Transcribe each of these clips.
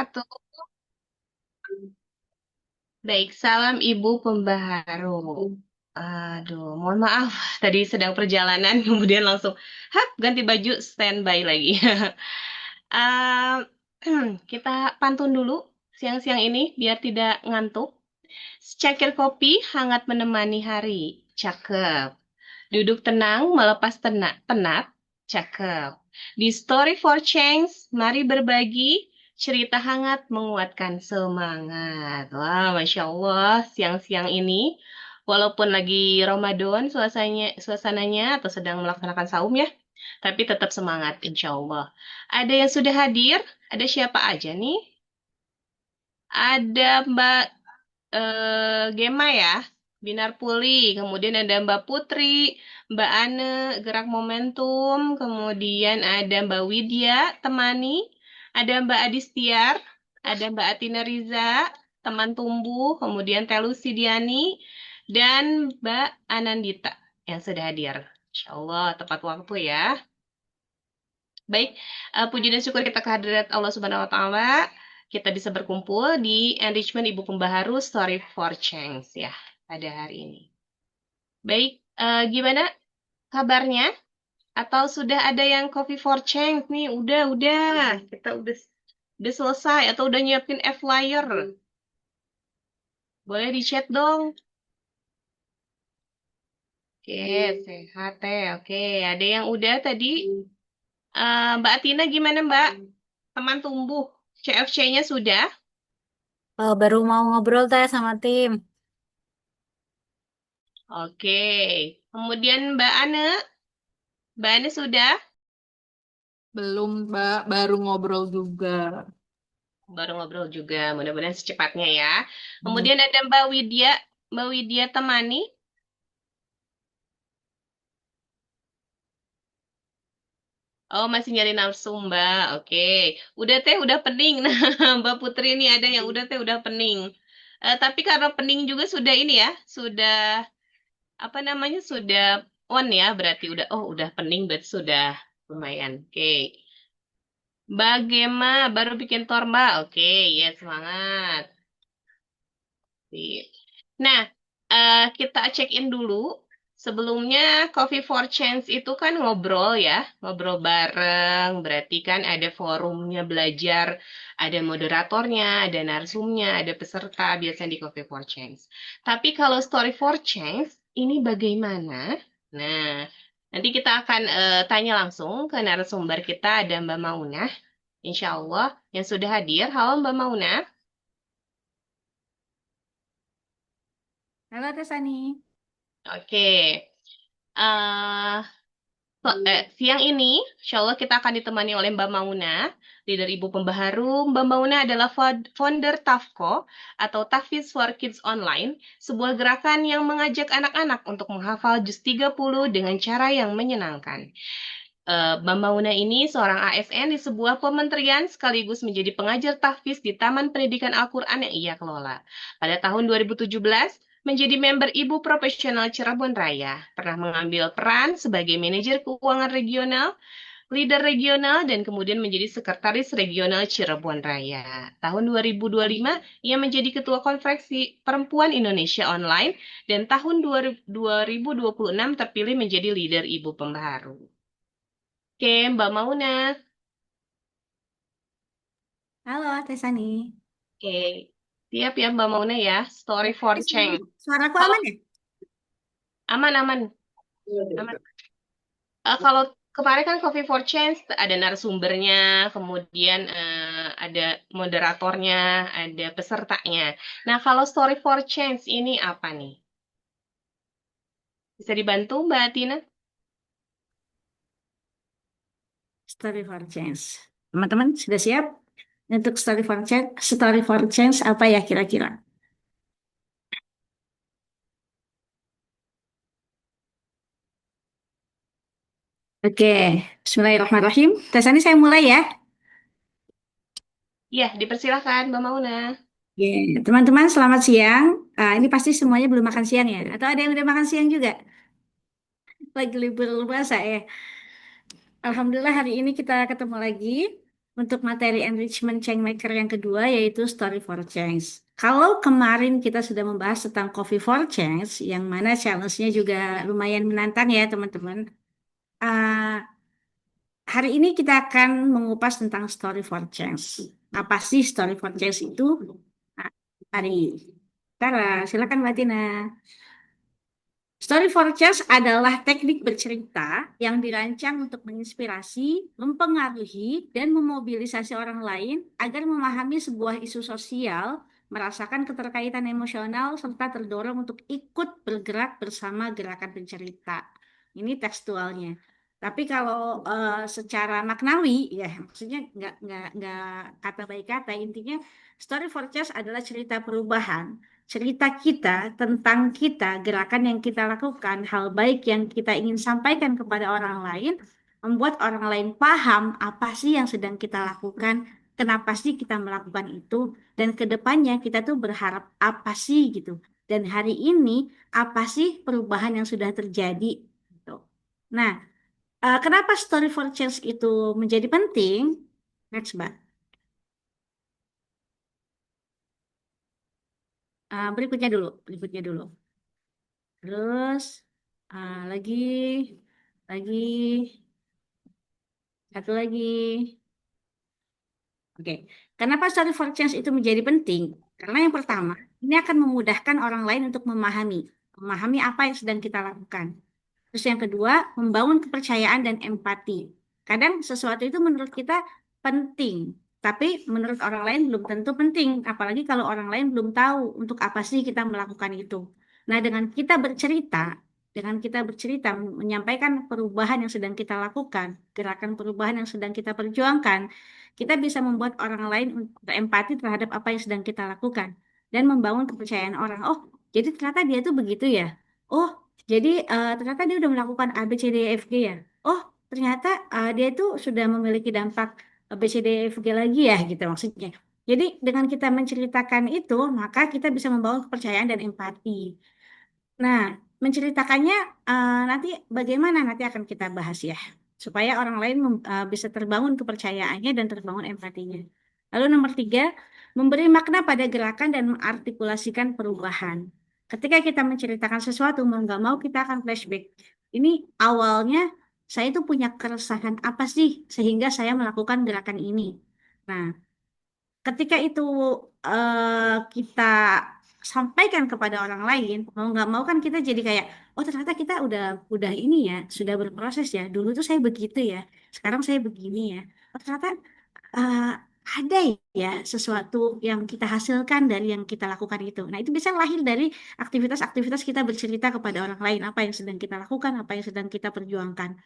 wabarakatuh. Baik, salam Ibu Pembaharu. Aduh, mohon maaf. Tadi sedang perjalanan, kemudian langsung, ganti baju, standby lagi. Ah, kita pantun dulu siang-siang ini, biar tidak ngantuk. Secangkir kopi hangat menemani hari. Cakep. Duduk tenang, melepas penat. Cakep. Di Story for Change, mari berbagi cerita hangat menguatkan semangat. Wah, Masya Allah, siang-siang ini, walaupun lagi Ramadan suasananya atau sedang melaksanakan saum ya, tapi tetap semangat, insya Allah. Ada yang sudah hadir? Ada siapa aja nih? Ada Mbak Gema ya, Binar Puli, kemudian ada Mbak Putri, Mbak Ane, Gerak Momentum, kemudian ada Mbak Widya, Temani, ada Mbak Adistiar, ada Mbak Atina Riza, Teman Tumbuh, kemudian Telu Sidiani, dan Mbak Anandita yang sudah hadir. Insya Allah tepat waktu ya. Baik, puji dan syukur kita kehadirat Allah Subhanahu wa Ta'ala. Kita bisa berkumpul di Enrichment Ibu Pembaharu Story for Change ya pada hari ini. Baik, gimana kabarnya? Atau sudah ada yang Coffee for Change nih? Udah. Kita udah selesai atau udah nyiapin flyer? Boleh di chat dong. Oke, sehat ya. Oke, ada yang udah tadi. Mbak Atina gimana Mbak? Teman tumbuh. CFC-nya sudah? Baru mau ngobrol teh sama tim. Oke. Kemudian Mbak Ane sudah Belum, Mbak. Baru ngobrol juga. baru ngobrol juga. Mudah-mudahan secepatnya ya. Hmm. Kemudian ada Mbak Widya Temani. Oh, masih nyari nafsu, Mbak. Oke. Udah teh, udah pening. Nah, Mbak Putri ini ada yang udah teh, udah pening. Tapi karena pening juga sudah ini ya, sudah apa namanya, sudah on ya, berarti udah pening, berarti sudah lumayan. Oke. Mbak Gema baru bikin tor, Mbak. Oke, ya semangat. Sip. Nah, kita check in dulu. Sebelumnya Coffee for Change itu kan ngobrol ya, ngobrol bareng. Berarti kan ada forumnya belajar, ada moderatornya, ada narsumnya, ada peserta biasanya di Coffee for Change. Tapi kalau Story for Change ini bagaimana? Nah, nanti kita akan tanya langsung ke narasumber kita ada Mbak Maunah, Insya Allah yang sudah hadir. Halo Mbak Maunah. Halo, Teh Sani. Oke. Siang ini, insya Allah kita akan ditemani oleh Mbak Mauna, leader Ibu Pembaharu. Mbak Mauna adalah founder TAFCO atau Tahfiz for Kids Online, sebuah gerakan yang mengajak anak-anak untuk menghafal juz 30 dengan cara yang menyenangkan. Mbak Mauna ini seorang ASN di sebuah kementerian sekaligus menjadi pengajar tahfiz di Taman Pendidikan Al-Quran yang ia kelola. Pada tahun 2017, menjadi member Ibu Profesional Cirebon Raya, pernah mengambil peran sebagai manajer keuangan regional, leader regional, dan kemudian menjadi sekretaris regional Cirebon Raya. Tahun 2025, ia menjadi ketua konferensi Perempuan Indonesia Online, dan tahun 2026 terpilih menjadi leader Ibu Pembaharu. Oke, Mbak Mauna. Halo, Teh Sani. Oke, siap ya Mbak Mauna ya. Story for Teh Sani, Change. suaraku Kalau aman ya? aman, aman. Kalau kemarin kan Coffee for Change ada narasumbernya, kemudian ada moderatornya, ada pesertanya. Nah, kalau Story for Change ini apa nih? Bisa dibantu Mbak Tina? Story for Change. Teman-teman, sudah siap untuk Story for Change? Story for Change apa ya kira-kira? Oke, Bismillahirrahmanirrahim. Teh Sani, saya mulai ya. Iya, dipersilahkan Mbak Mauna. Oke, teman-teman, selamat siang. Ini pasti semuanya belum makan siang ya? Atau ada yang udah makan siang juga? Lagi libur puasa ya. Alhamdulillah hari ini kita ketemu lagi untuk materi enrichment Changemaker yang kedua yaitu Story for Change. Kalau kemarin kita sudah membahas tentang Coffee for Change, yang mana challenge-nya juga lumayan menantang ya teman-teman. Ah, Hari ini kita akan mengupas tentang Story for Change. Apa sih Story for Change itu? Nah, mari. Tara, silakan Mbak Tina. Story for Change adalah teknik bercerita yang dirancang untuk menginspirasi, mempengaruhi, dan memobilisasi orang lain agar memahami sebuah isu sosial, merasakan keterkaitan emosional, serta terdorong untuk ikut bergerak bersama gerakan pencerita. Ini tekstualnya. Tapi kalau secara maknawi, ya maksudnya nggak kata baik kata, intinya Story for Change adalah cerita perubahan, cerita kita tentang kita, gerakan yang kita lakukan, hal baik yang kita ingin sampaikan kepada orang lain, membuat orang lain paham apa sih yang sedang kita lakukan, kenapa sih kita melakukan itu, dan ke depannya kita tuh berharap apa sih gitu. Dan hari ini apa sih perubahan yang sudah terjadi gitu. Nah, kenapa Story for Change itu menjadi penting? Next, Mbak. Berikutnya dulu. Terus lagi satu lagi. Oke, kenapa Story for Change itu menjadi penting? Karena yang pertama, ini akan memudahkan orang lain untuk memahami apa yang sedang kita lakukan. Terus yang kedua, membangun kepercayaan dan empati. Kadang sesuatu itu menurut kita penting, tapi menurut orang lain belum tentu penting, apalagi kalau orang lain belum tahu untuk apa sih kita melakukan itu. Nah, dengan kita bercerita, menyampaikan perubahan yang sedang kita lakukan, gerakan perubahan yang sedang kita perjuangkan, kita bisa membuat orang lain berempati terhadap apa yang sedang kita lakukan dan membangun kepercayaan orang. Oh, jadi ternyata dia tuh begitu ya. Oh, jadi ternyata dia udah melakukan A, B, C, D, E, F, G ya. Oh, ternyata dia itu sudah memiliki dampak B, C, D, E, F, G lagi ya gitu maksudnya. Jadi dengan kita menceritakan itu, maka kita bisa membangun kepercayaan dan empati. Nah, menceritakannya nanti bagaimana nanti akan kita bahas ya, supaya orang lain bisa terbangun kepercayaannya dan terbangun empatinya. Lalu nomor tiga, memberi makna pada gerakan dan mengartikulasikan perubahan. Ketika kita menceritakan sesuatu, mau nggak mau kita akan flashback. Ini awalnya saya tuh punya keresahan apa sih sehingga saya melakukan gerakan ini. Nah, ketika itu kita sampaikan kepada orang lain, mau nggak mau kan kita jadi kayak, oh ternyata kita udah ini ya, sudah berproses ya. Dulu tuh saya begitu ya, sekarang saya begini ya. Oh ternyata eh, ada ya sesuatu yang kita hasilkan dari yang kita lakukan itu. Nah itu bisa lahir dari aktivitas-aktivitas kita bercerita kepada orang lain, apa yang sedang kita lakukan, apa yang sedang kita perjuangkan.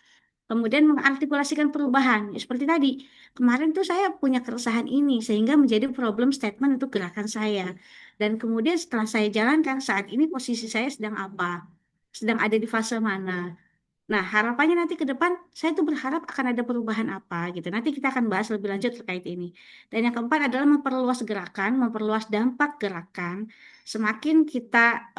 Kemudian mengartikulasikan perubahan. Ya, seperti tadi, kemarin tuh saya punya keresahan ini sehingga menjadi problem statement untuk gerakan saya. Dan kemudian setelah saya jalankan, saat ini posisi saya sedang apa? Sedang ada di fase mana? Nah, harapannya nanti ke depan, saya tuh berharap akan ada perubahan apa gitu. Nanti kita akan bahas lebih lanjut terkait ini. Dan yang keempat adalah memperluas gerakan, memperluas dampak gerakan. Semakin kita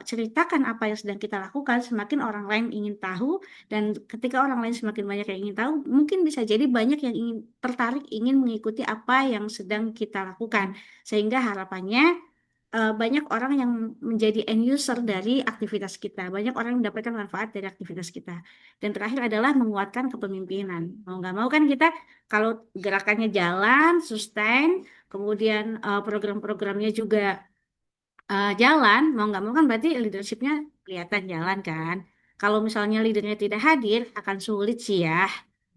ceritakan apa yang sedang kita lakukan, semakin orang lain ingin tahu. Dan ketika orang lain semakin banyak yang ingin tahu, mungkin bisa jadi banyak yang ingin tertarik, ingin mengikuti apa yang sedang kita lakukan. Sehingga harapannya banyak orang yang menjadi end user dari aktivitas kita, banyak orang yang mendapatkan manfaat dari aktivitas kita. Dan terakhir adalah menguatkan kepemimpinan. Mau nggak mau kan kita kalau gerakannya jalan, sustain, kemudian program-programnya juga jalan, mau nggak mau kan berarti leadershipnya kelihatan jalan kan. Kalau misalnya leadernya tidak hadir, akan sulit sih ya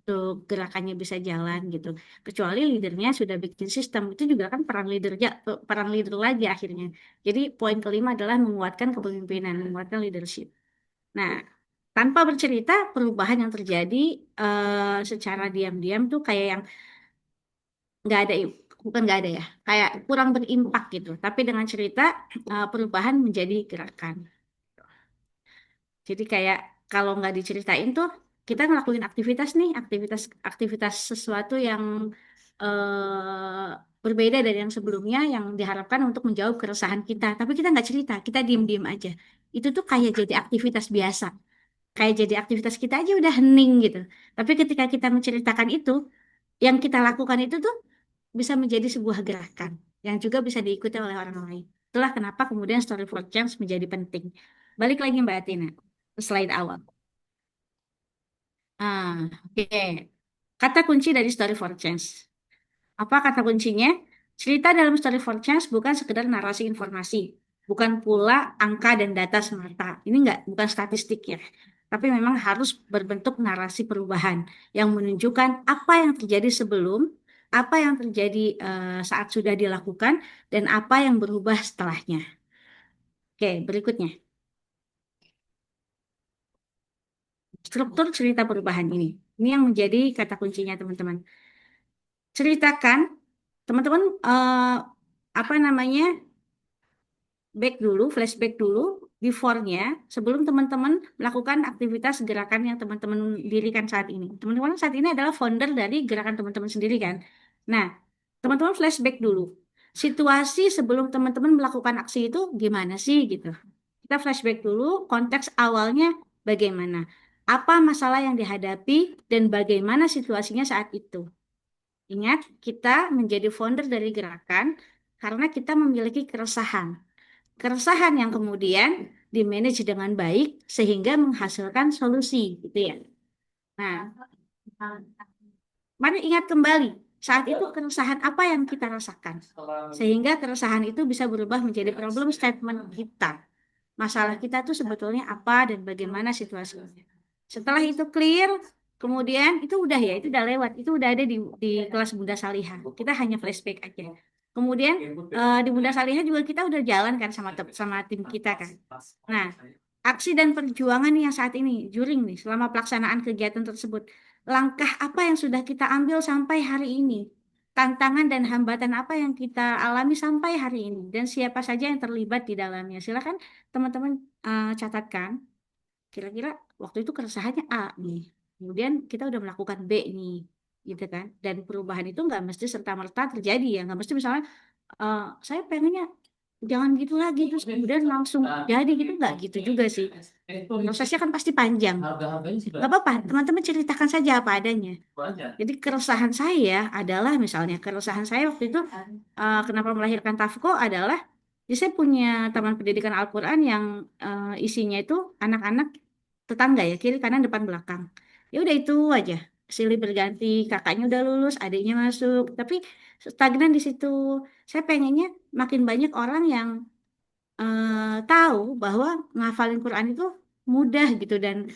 untuk gerakannya bisa jalan gitu. Kecuali leadernya sudah bikin sistem, itu juga kan peran leader lagi akhirnya. Jadi poin kelima adalah menguatkan kepemimpinan, menguatkan leadership. Nah, tanpa bercerita, perubahan yang terjadi secara diam-diam tuh kayak yang nggak ada, bukan nggak ada ya, kayak kurang berimpak gitu. Tapi dengan cerita, perubahan menjadi gerakan. Jadi kayak kalau nggak diceritain tuh kita ngelakuin aktivitas nih, aktivitas sesuatu yang berbeda dari yang sebelumnya yang diharapkan untuk menjawab keresahan kita. Tapi kita nggak cerita, kita diem-diem aja. Itu tuh kayak jadi aktivitas biasa, kayak jadi aktivitas kita aja udah hening gitu. Tapi ketika kita menceritakan itu, yang kita lakukan itu tuh bisa menjadi sebuah gerakan yang juga bisa diikuti oleh orang lain. Itulah kenapa kemudian story for change menjadi penting. Balik lagi Mbak Atina, ke slide awal. Oke. Kata kunci dari story for change. Apa kata kuncinya? Cerita dalam story for change bukan sekedar narasi informasi, bukan pula angka dan data semata. Ini enggak, bukan statistik ya. Tapi memang harus berbentuk narasi perubahan yang menunjukkan apa yang terjadi sebelum, apa yang terjadi saat sudah dilakukan, dan apa yang berubah setelahnya. Oke, berikutnya. Struktur cerita perubahan ini. Ini yang menjadi kata kuncinya teman-teman. Ceritakan, teman-teman, apa namanya, flashback dulu, before-nya, sebelum teman-teman melakukan aktivitas gerakan yang teman-teman dirikan saat ini. Teman-teman saat ini adalah founder dari gerakan teman-teman sendiri kan. Nah, teman-teman flashback dulu. Situasi sebelum teman-teman melakukan aksi itu gimana sih gitu. Kita flashback dulu, konteks awalnya bagaimana. Apa masalah yang dihadapi dan bagaimana situasinya saat itu. Ingat, kita menjadi founder dari gerakan karena kita memiliki keresahan. Keresahan yang kemudian dimanage dengan baik sehingga menghasilkan solusi, gitu ya. Nah, mari ingat kembali saat itu keresahan apa yang kita rasakan, sehingga keresahan itu bisa berubah menjadi problem statement kita. Masalah kita tuh sebetulnya apa dan bagaimana situasinya. Setelah itu clear, kemudian itu udah ya, itu udah lewat, itu udah ada di kelas Bunda Salihah. Kita hanya flashback aja. Kemudian di Bunda Salihah juga kita udah jalan kan sama tim kita kan. Nah, aksi dan perjuangan nih yang saat ini, juring nih, selama pelaksanaan kegiatan tersebut, langkah apa yang sudah kita ambil sampai hari ini? Tantangan dan hambatan apa yang kita alami sampai hari ini? Dan siapa saja yang terlibat di dalamnya? Silakan teman-teman catatkan. Kira-kira waktu itu keresahannya A nih. Kemudian kita udah melakukan B nih. Gitu kan. Dan perubahan itu nggak mesti serta-merta terjadi ya. Nggak mesti misalnya saya pengennya jangan gitu lagi terus kemudian langsung jadi gitu nggak gitu juga sih prosesnya kan pasti panjang nggak apa-apa teman-teman ceritakan saja apa adanya jadi keresahan saya adalah misalnya keresahan saya waktu itu kenapa melahirkan Tafko adalah jadi saya punya taman pendidikan Al-Quran yang isinya itu anak-anak tetangga ya kiri kanan depan belakang ya udah itu aja silih berganti kakaknya udah lulus adiknya masuk tapi stagnan di situ saya pengennya makin banyak orang yang tahu bahwa ngafalin Quran itu mudah gitu dan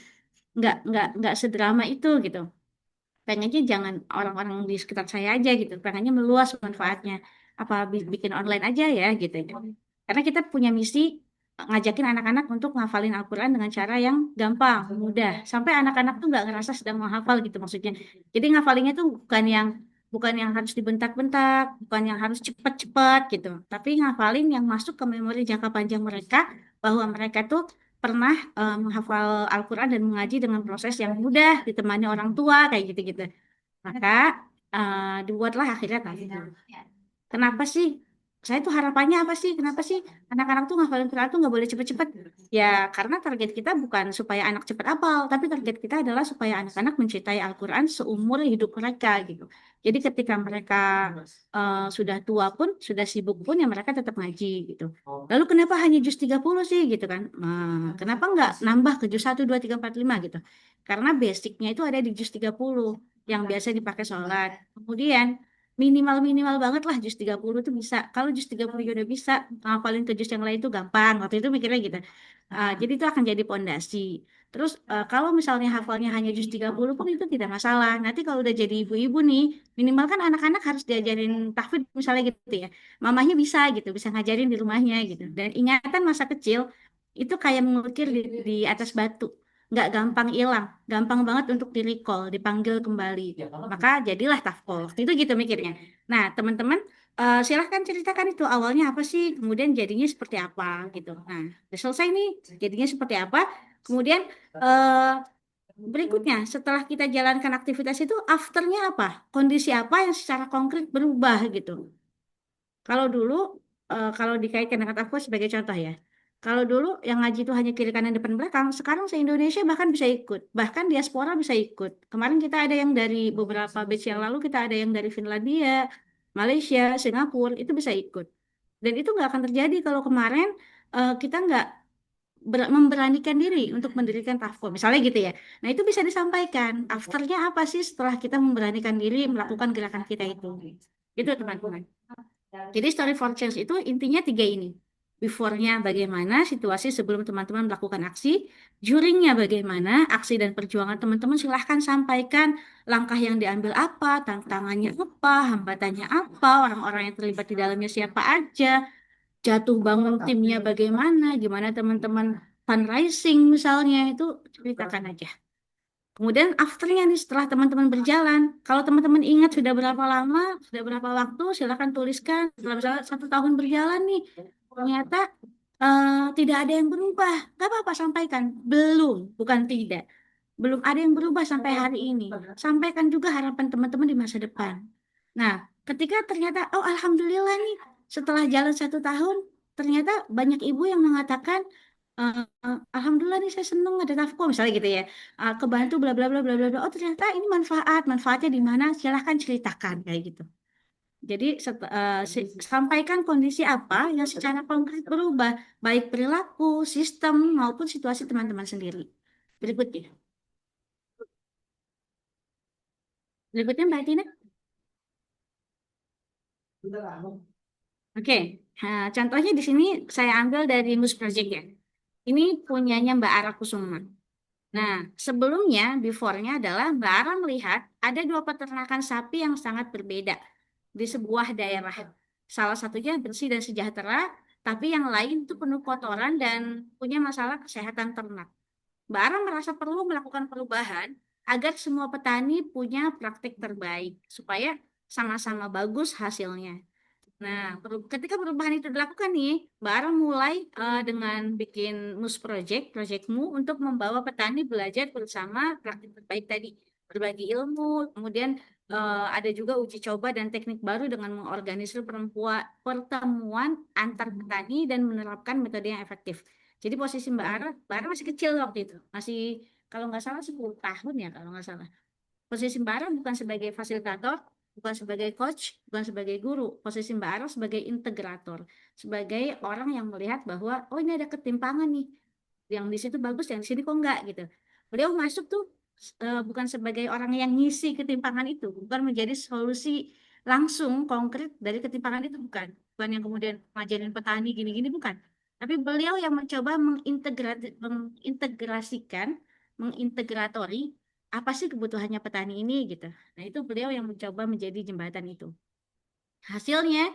nggak sedrama itu gitu. Pengennya jangan orang-orang di sekitar saya aja gitu. Pengennya meluas manfaatnya. Apa bikin online aja ya gitu. Karena kita punya misi ngajakin anak-anak untuk ngafalin Al-Quran dengan cara yang gampang, mudah. Sampai anak-anak tuh nggak ngerasa sedang menghafal gitu maksudnya. Jadi ngafalinnya tuh bukan yang harus dibentak-bentak, bukan yang harus cepat-cepat gitu. Tapi ngafalin yang masuk ke memori jangka panjang mereka bahwa mereka tuh pernah menghafal Al-Quran dan mengaji dengan proses yang mudah ditemani orang tua kayak gitu-gitu. Maka dibuatlah akhirnya tadi. Kenapa sih? Saya tuh harapannya apa sih? Kenapa sih anak-anak tuh ngafalin Quran tuh nggak boleh cepet-cepet? Ya karena target kita bukan supaya anak cepet hafal, tapi target kita adalah supaya anak-anak mencintai Al-Quran seumur hidup mereka gitu. Jadi ketika mereka sudah tua pun, sudah sibuk pun, ya mereka tetap ngaji gitu. Lalu kenapa hanya juz 30 sih gitu kan? Kenapa nggak nambah ke juz 1, 2, 3, 4, 5 gitu? Karena basicnya itu ada di juz 30 yang biasa dipakai sholat. Kemudian minimal banget lah juz 30 itu bisa. Kalau juz 30 ya udah bisa, ngapalin ke juz yang lain itu gampang. Waktu itu mikirnya gitu. Jadi itu akan jadi pondasi. Terus kalau misalnya hafalnya hanya juz 30 pun itu tidak masalah. Nanti kalau udah jadi ibu-ibu nih, minimal kan anak-anak harus diajarin tahfidz misalnya gitu ya. Mamahnya bisa gitu, bisa ngajarin di rumahnya gitu. Dan ingatan masa kecil itu kayak mengukir di atas batu. Nggak gampang hilang, gampang banget untuk di-recall, dipanggil kembali. Maka jadilah tafkol. Itu gitu mikirnya. Nah, teman-teman, silahkan ceritakan itu awalnya apa sih, kemudian jadinya seperti apa gitu. Nah, udah selesai nih, jadinya seperti apa. Kemudian eh, berikutnya, setelah kita jalankan aktivitas itu, afternya apa? Kondisi apa yang secara konkret berubah gitu. Kalau dulu, kalau dikaitkan dengan aku sebagai contoh ya, Kalau dulu yang ngaji itu hanya kiri kanan depan belakang, sekarang se-Indonesia bahkan bisa ikut, bahkan diaspora bisa ikut. Kemarin kita ada yang dari beberapa batch yang lalu kita ada yang dari Finlandia, Malaysia, Singapura itu bisa ikut. Dan itu nggak akan terjadi kalau kemarin kita nggak memberanikan diri untuk mendirikan Tafko, misalnya gitu ya. Nah itu bisa disampaikan. Afternya apa sih setelah kita memberanikan diri melakukan gerakan kita itu? Gitu teman-teman. Jadi story for change itu intinya tiga ini. Before-nya bagaimana situasi sebelum teman-teman melakukan aksi, during-nya bagaimana aksi dan perjuangan teman-teman silahkan sampaikan langkah yang diambil apa, tantangannya apa, hambatannya apa, orang-orang yang terlibat di dalamnya siapa aja, jatuh bangun timnya bagaimana, gimana teman-teman fundraising misalnya itu ceritakan aja. Kemudian afternya nih setelah teman-teman berjalan, kalau teman-teman ingat sudah berapa lama, sudah berapa waktu, silakan tuliskan. Setelah misalnya 1 tahun berjalan nih, ternyata tidak ada yang berubah. Gak apa-apa sampaikan. Belum, bukan tidak. Belum ada yang berubah sampai hari ini. Sampaikan juga harapan teman-teman di masa depan. Nah, ketika ternyata, oh alhamdulillah nih, setelah jalan 1 tahun, ternyata banyak ibu yang mengatakan, Alhamdulillah nih saya seneng ada Tafko misalnya gitu ya. Kebantu bla bla bla bla bla bla. Oh ternyata ini manfaatnya di mana? Silahkan ceritakan kayak gitu. Jadi sampaikan kondisi apa yang secara konkret berubah, baik perilaku, sistem maupun situasi teman-teman sendiri. Berikutnya, berikutnya Mbak Tina. Oke, contohnya di sini saya ambil dari Mus Project ya. Ini punyanya Mbak Ara Kusuma. Nah, sebelumnya, before-nya adalah Mbak Ara melihat ada dua peternakan sapi yang sangat berbeda di sebuah daerah. Salah satunya bersih dan sejahtera, tapi yang lain itu penuh kotoran dan punya masalah kesehatan ternak. Mbak Ara merasa perlu melakukan perubahan agar semua petani punya praktik terbaik, supaya sama-sama bagus hasilnya. Nah, ketika perubahan itu dilakukan nih, Mbak Ara mulai dengan bikin MUS Project, Projectmu untuk membawa petani belajar bersama praktik terbaik tadi, berbagi ilmu, kemudian ada juga uji coba dan teknik baru dengan mengorganisir pertemuan antar petani dan menerapkan metode yang efektif. Jadi posisi Mbak Ara masih kecil waktu itu, masih kalau nggak salah 10 tahun ya kalau nggak salah. Posisi Mbak Ara bukan sebagai fasilitator, bukan sebagai coach, bukan sebagai guru. Posisi Mbak Ara sebagai integrator, sebagai orang yang melihat bahwa oh ini ada ketimpangan nih, yang di situ bagus, yang di sini kok enggak gitu. Beliau masuk tuh bukan sebagai orang yang ngisi ketimpangan itu, bukan menjadi solusi langsung konkret dari ketimpangan itu, bukan yang kemudian ngajarin petani gini-gini bukan. Tapi beliau yang mencoba mengintegrasikan, mengintegratori apa sih kebutuhannya petani ini gitu. Nah, itu beliau yang mencoba menjadi jembatan itu. Hasilnya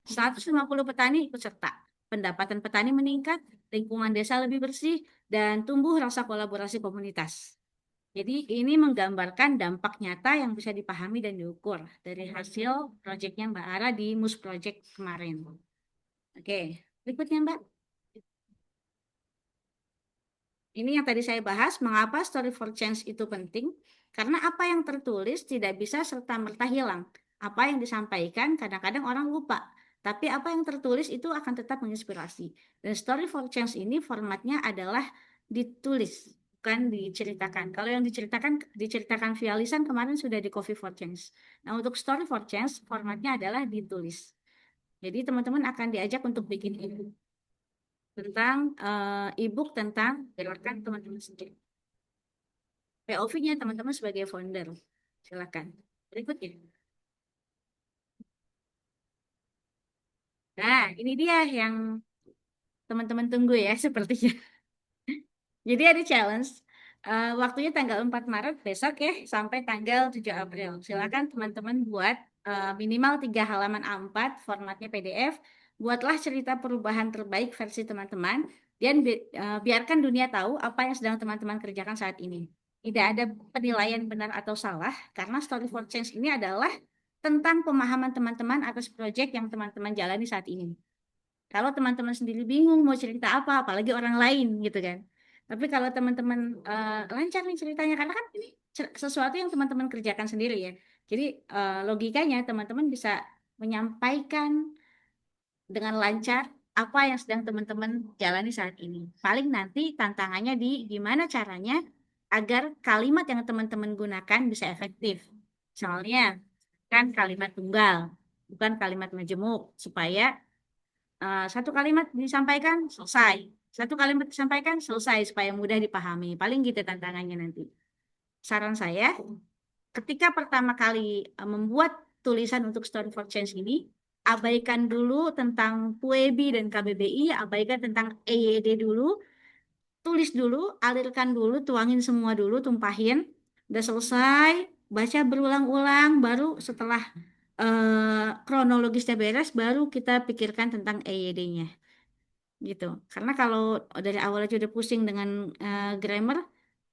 150 petani ikut serta. Pendapatan petani meningkat, lingkungan desa lebih bersih, dan tumbuh rasa kolaborasi komunitas. Jadi ini menggambarkan dampak nyata yang bisa dipahami dan diukur dari hasil proyeknya Mbak Ara di MUS Project kemarin. Oke, berikutnya Mbak. Ini yang tadi saya bahas, mengapa story for change itu penting? Karena apa yang tertulis tidak bisa serta-merta hilang. Apa yang disampaikan kadang-kadang orang lupa. Tapi apa yang tertulis itu akan tetap menginspirasi. Dan story for change ini formatnya adalah ditulis, bukan diceritakan. Kalau yang diceritakan via lisan kemarin sudah di Coffee for Change. Nah, untuk story for change formatnya adalah ditulis. Jadi teman-teman akan diajak untuk bikin ebook tentang ebook tentang gerakan teman-teman sendiri. POV-nya teman-teman sebagai founder. Silakan. Berikutnya. Nah, ini dia yang teman-teman tunggu ya sepertinya. Jadi ada challenge. Waktunya tanggal 4 Maret besok ya sampai tanggal 7 April. Silakan teman-teman buat minimal 3 halaman A4 formatnya PDF. Buatlah cerita perubahan terbaik versi teman-teman dan biarkan dunia tahu apa yang sedang teman-teman kerjakan saat ini. Tidak ada penilaian benar atau salah karena Story for Change ini adalah tentang pemahaman teman-teman atas proyek yang teman-teman jalani saat ini. Kalau teman-teman sendiri bingung mau cerita apa, apalagi orang lain gitu kan. Tapi kalau teman-teman lancar nih ceritanya, karena kan ini sesuatu yang teman-teman kerjakan sendiri ya. Jadi logikanya teman-teman bisa menyampaikan dengan lancar apa yang sedang teman-teman jalani saat ini. Paling nanti tantangannya di gimana caranya agar kalimat yang teman-teman gunakan bisa efektif. Soalnya kan kalimat tunggal, bukan kalimat majemuk, supaya satu kalimat disampaikan selesai. Satu kalimat disampaikan selesai supaya mudah dipahami. Paling gitu tantangannya nanti. Saran saya, ketika pertama kali membuat tulisan untuk Story for Change ini, abaikan dulu tentang PUEBI dan KBBI, abaikan tentang EYD dulu, tulis dulu, alirkan dulu, tuangin semua dulu, tumpahin. Udah selesai, baca berulang-ulang, baru setelah kronologisnya beres, baru kita pikirkan tentang EYD-nya. Gitu. Karena kalau dari awal aja udah pusing dengan grammar,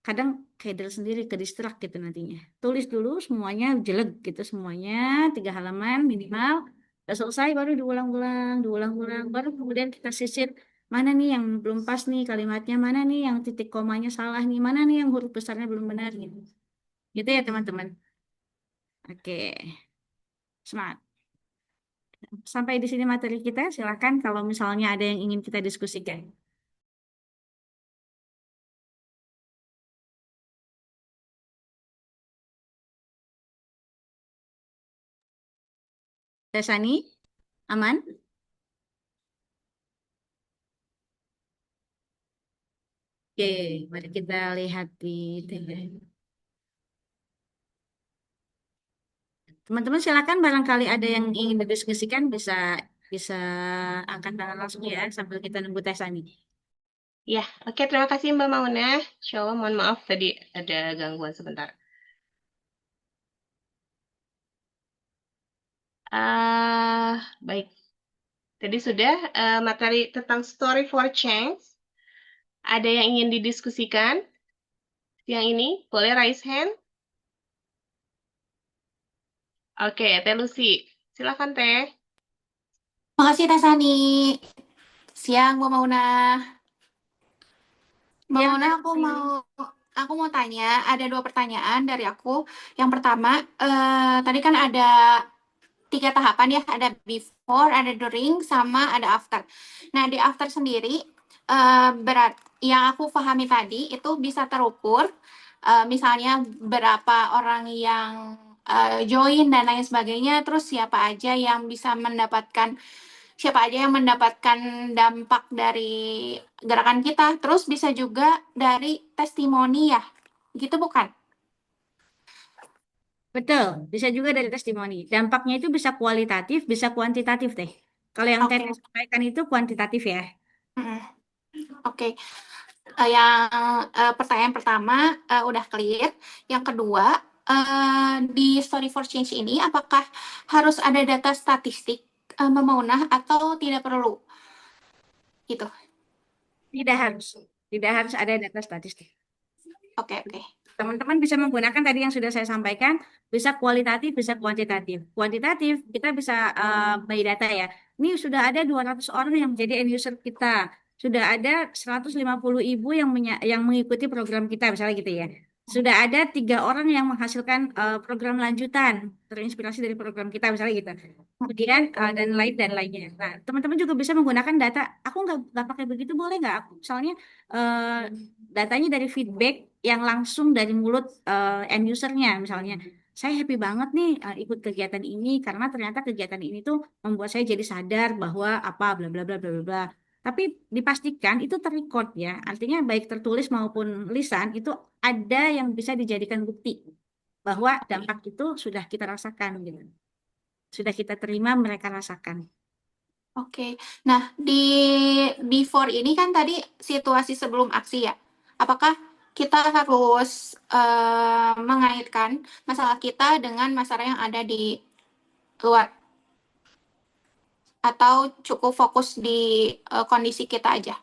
kadang keder sendiri ke distract gitu nantinya. Tulis dulu semuanya jelek gitu semuanya 3 halaman minimal. Udah selesai baru diulang-ulang, diulang-ulang, baru kemudian kita sisir mana nih yang belum pas nih kalimatnya, mana nih yang titik komanya salah nih, mana nih yang huruf besarnya belum benar gitu. Gitu ya teman-teman. Oke, semangat. Sampai di sini materi kita. Silakan kalau misalnya ada yang ingin kita diskusikan. Tesani, aman? Oke, mari kita lihat di TV. Teman-teman silakan barangkali ada yang ingin didiskusikan bisa bisa angkat tangan langsung ya sambil kita nunggu Tesani. Ya, oke, terima kasih Mbak Mauna. Insya Allah, mohon maaf tadi ada gangguan sebentar. Baik. Tadi sudah materi tentang Story for Change. Ada yang ingin didiskusikan? Yang ini, boleh raise hand? Oke, Teh Lucy. Silakan, Teh. Makasih Teh Sani. Siang, Bu Mauna. Bu Ya, Mauna, aku mau tanya, ada 2 pertanyaan dari aku. Yang pertama, tadi kan ada 3 tahapan ya, ada before, ada during, sama ada after. Nah, di after sendiri, berat yang aku pahami tadi itu bisa terukur, misalnya berapa orang yang join dan lain sebagainya, terus siapa aja yang mendapatkan dampak dari gerakan kita, terus bisa juga dari testimoni ya, gitu bukan? betul. Bisa juga dari testimoni. Dampaknya itu bisa kualitatif, bisa kuantitatif deh. Kalau yang Oke. Teteh sampaikan itu kuantitatif ya. Mm-mm. Oke. Yang pertanyaan pertama udah clear. Yang kedua, di Story for Change ini apakah harus ada data statistik memunah atau tidak perlu? Gitu. Tidak harus. Tidak harus ada data statistik. Oke, oke. Teman-teman bisa menggunakan tadi yang sudah saya sampaikan, bisa kualitatif, bisa kuantitatif. Kuantitatif, kita bisa by data ya. Ini sudah ada 200 orang yang menjadi end user kita. Sudah ada 150 ibu yang mengikuti program kita, misalnya gitu ya. Sudah ada 3 orang yang menghasilkan program lanjutan, terinspirasi dari program kita, misalnya gitu. Kemudian dan lain dan lainnya. Nah, teman-teman juga bisa menggunakan data. Aku nggak pakai begitu, boleh nggak? Aku misalnya eh, datanya dari feedback yang langsung dari mulut end usernya misalnya saya happy banget nih ikut kegiatan ini karena ternyata kegiatan ini tuh membuat saya jadi sadar bahwa apa bla bla bla bla bla bla. Tapi dipastikan itu terrecord ya artinya baik tertulis maupun lisan itu ada yang bisa dijadikan bukti bahwa dampak itu sudah kita rasakan gitu sudah kita terima mereka rasakan. Oke. Nah, di before ini kan tadi situasi sebelum aksi ya. Apakah kita harus mengaitkan masalah kita dengan masalah yang ada di luar? Atau cukup fokus di kondisi kita aja?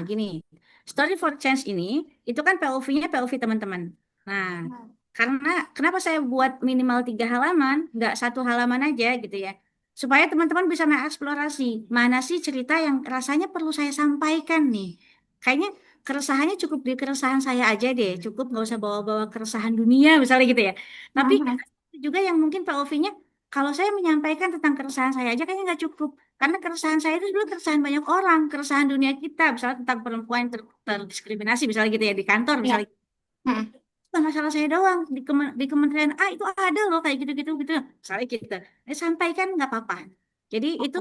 Gini, Story for Change ini, itu kan POV-nya POV teman-teman. Nah, karena kenapa saya buat minimal 3 halaman, nggak 1 halaman aja gitu ya, supaya teman-teman bisa mengeksplorasi mana sih cerita yang rasanya perlu saya sampaikan nih. Kayaknya keresahannya cukup di keresahan saya aja deh, cukup nggak usah bawa-bawa keresahan dunia misalnya gitu ya. Tapi Mhm. juga yang mungkin POV-nya kalau saya menyampaikan tentang keresahan saya aja kayaknya nggak cukup. Karena keresahan saya itu dulu keresahan banyak orang, keresahan dunia kita, misalnya tentang perempuan yang terdiskriminasi, misalnya gitu ya, di kantor, Ya. misalnya. Hmm. Bukan masalah saya doang, di kementerian A itu ada loh kayak gitu-gitu, gitu. Misalnya kita, sampaikan nggak apa-apa. Jadi itu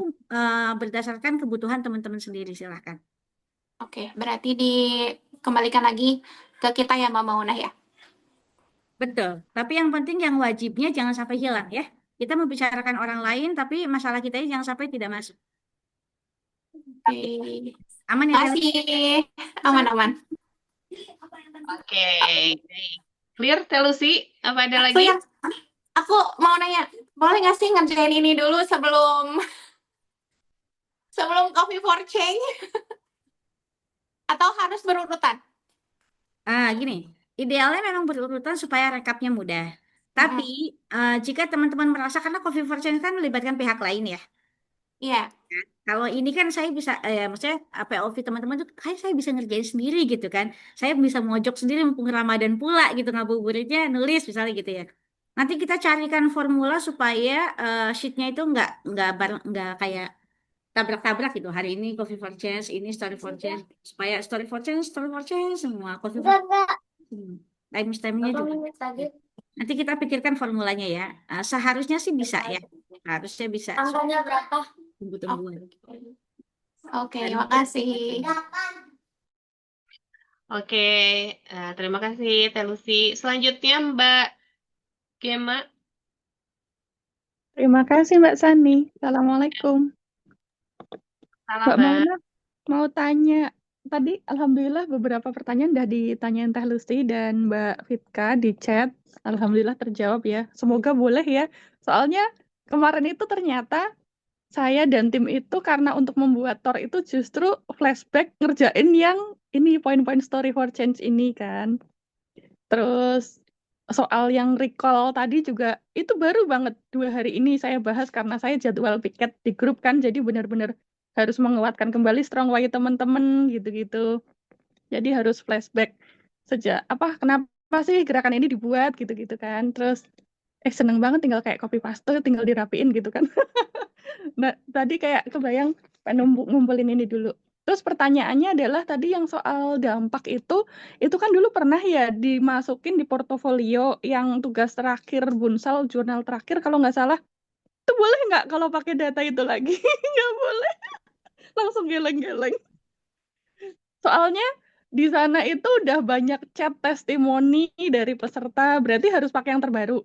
berdasarkan kebutuhan teman-teman sendiri, silahkan. Oke, berarti dikembalikan lagi ke kita ya, Mbak Maunah ya. Betul. Tapi yang penting yang wajibnya jangan sampai hilang ya. Kita membicarakan orang lain, tapi masalah kita ini jangan sampai tidak masuk. Oke. Aman ya, Tel? Makasih. Aman-aman. Oke, baik. Clear, Telusi? Apa ada Aku lagi? yang aku mau nanya, boleh nggak sih ngerjain ini dulu sebelum sebelum coffee for change atau harus berurutan? Gini, idealnya memang berurutan supaya rekapnya mudah. Tapi Mm-mm. jika teman-teman merasa karena Coffee for Change kan melibatkan pihak lain ya. Iya. Kalau ini kan saya bisa, maksudnya POV teman-teman tuh kayak saya bisa ngerjain sendiri gitu kan. Saya bisa mojok sendiri mumpung Ramadan pula gitu ngabuburitnya nulis misalnya gitu ya. Nanti kita carikan formula supaya sheetnya itu nggak kayak tabrak-tabrak gitu. Hari ini Coffee for Change, ini Story for Change, supaya Story for Change semua Coffee for time-nya juga. Nanti kita pikirkan formulanya ya. Seharusnya sih bisa ya. Harusnya bisa. Tanggalnya berapa? Tunggu-tungguan. Oke, makasih. Oke, terima kasih Telusi. Selanjutnya Mbak Gema. Terima kasih Mbak Sani. Assalamualaikum. Salam Mbak Mbak. Mauna mau tanya. Tadi Alhamdulillah beberapa pertanyaan udah ditanyain Teh Lucy dan Mbak Fitka di chat. Alhamdulillah terjawab ya. Semoga boleh ya. Soalnya kemarin itu ternyata saya dan tim itu karena untuk membuat Tor itu justru flashback ngerjain yang ini poin-poin story for change ini kan. Terus soal yang recall tadi juga itu baru banget 2 hari ini saya bahas karena saya jadwal piket di grup kan, jadi benar-benar harus menguatkan kembali strong way teman-teman gitu-gitu. Jadi harus flashback sejak apa kenapa sih gerakan ini dibuat gitu-gitu kan. Terus seneng banget tinggal kayak copy paste tinggal dirapiin gitu kan. Nah, tadi kayak kebayang pengen ngumpulin ini dulu. Terus pertanyaannya adalah tadi yang soal dampak itu kan dulu pernah ya dimasukin di portofolio yang tugas terakhir Bunsal, jurnal terakhir kalau nggak salah. Itu boleh nggak kalau pakai data itu lagi? Nggak boleh, langsung geleng-geleng. Soalnya di sana itu udah banyak chat testimoni dari peserta, berarti harus pakai yang terbaru.